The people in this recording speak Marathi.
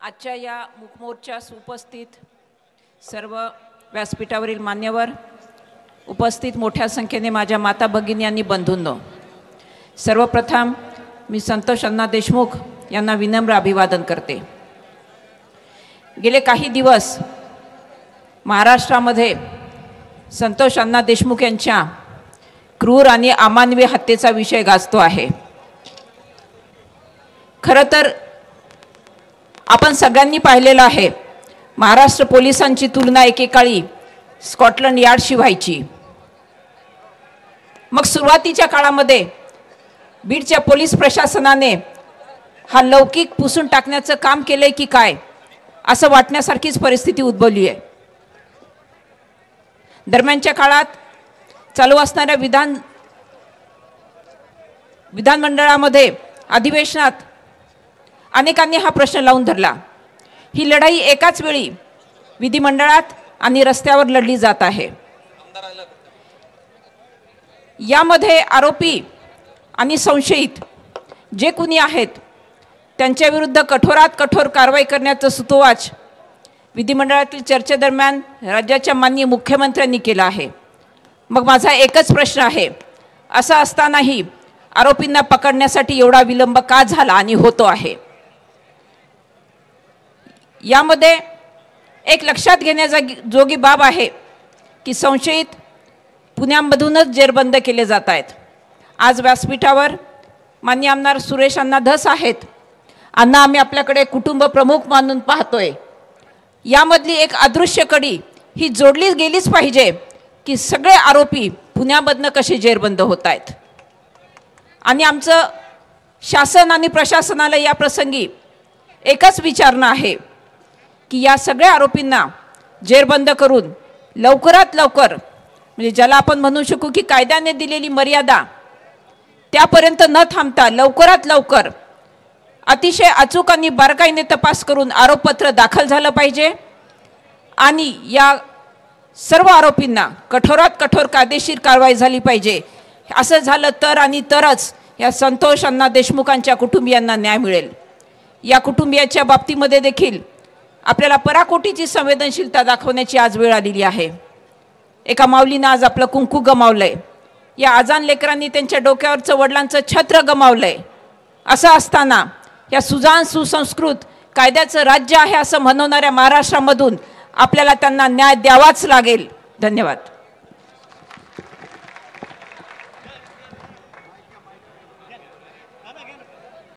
आजच्या या मुखमोर्चास उपस्थित सर्व व्यासपीठावरील मान्यवर, उपस्थित मोठ्या संख्येने माझ्या माता भगिनी आणि बंधूंनो, सर्वप्रथम मी संतोष अण्णा देशमुख यांना विनम्र अभिवादन करते। गेले काही दिवस महाराष्ट्रामध्ये संतोष अण्णा देशमुख यांच्या क्रूर आणि अमानवी हत्येचा विषय गाजतो आहे। खरं तर आपण सगळ्यांनी पाहिलेलं आहे, महाराष्ट्र पोलिसांची तुलना एकेकाळी स्कॉटलंड यार्डशी व्हायची। मग सुरुवातीच्या काळामध्ये बीडच्या पोलीस प्रशासनाने हा लौकिक पुसून टाकण्याचं काम केलंय की काय असं वाटण्यासारखीच परिस्थिती उद्भवली आहे। दरम्यानच्या काळात चालू असणाऱ्या विधानमंडळामध्ये अधिवेशनात अनेकांनी हा प्रश्न लावून धरला। ही लढाई एकाच वेळी विधिमंडळात आणि रस्त्यावर लढली जात आहे। यामध्ये आरोपी आणि संशयित जे कुणी आहेत त्यांच्या विरुद्ध कठोरात कठोर कारवाई करण्याचं सुतोवाच विधिमंडळातील चर्चेदरम्यान राज्याच्या माननीय मुख्यमंत्र्यांनी केला आहे। मग माझा एकच प्रश्न आहे, असं असतानाही आरोपींना पकडण्यासाठी एवढा विलंब का झाला आणि होतो आहे? यामध्ये एक लक्षात घेण्याजोगी बाब आहे की संशयित पुण्यामधूनच जेरबंद केले जात आहेत। आज व्यासपीठावर माननीय आमदार सुरेश अण्णा धस आहेत। अण्णा, आम्ही आपल्याकडे कुटुंब प्रमुख मानून पाहतोय। यामधली एक अदृश्य कडी ही जोडली गेलीच पाहिजे की सगळे आरोपी पुण्यामधनं कसे जेरबंद होत आहेत। आणि आमचं शासन आणि प्रशासनाला या प्रसंगी एकच विचारणं आहे की या सगळ्या आरोपींना जेरबंद करून लवकरात लवकर, म्हणजे ज्याला आपण म्हणू शकू की कायद्याने दिलेली मर्यादा त्यापर्यंत न थांबता लवकरात लवकर अतिशय अचूक आणि बारकाईने तपास करून आरोपपत्र दाखल झालं पाहिजे आणि या सर्व आरोपींना कठोरात कठोर कायदेशीर कारवाई झाली पाहिजे। असं झालं तर आणि तरच या संतोष अण्णा देशमुखांच्या कुटुंबियांना न्याय मिळेल। या कुटुंबियाच्या बाबतीमध्ये देखील आपल्याला पराकोटीची संवेदनशीलता दाखवण्याची आज वेळ आलेली आहे। एका माऊलीनं आज आपलं कुंकू गमावलंय, या आजान लेकरांनी त्यांच्या डोक्यावरचं वडिलांचं छत्र गमावलंय। असं असताना या सुजान सुसंस्कृत कायद्याचं राज्य आहे असं म्हणवणाऱ्या महाराष्ट्रामधून आपल्याला त्यांना न्याय द्यावाच लागेल। धन्यवाद।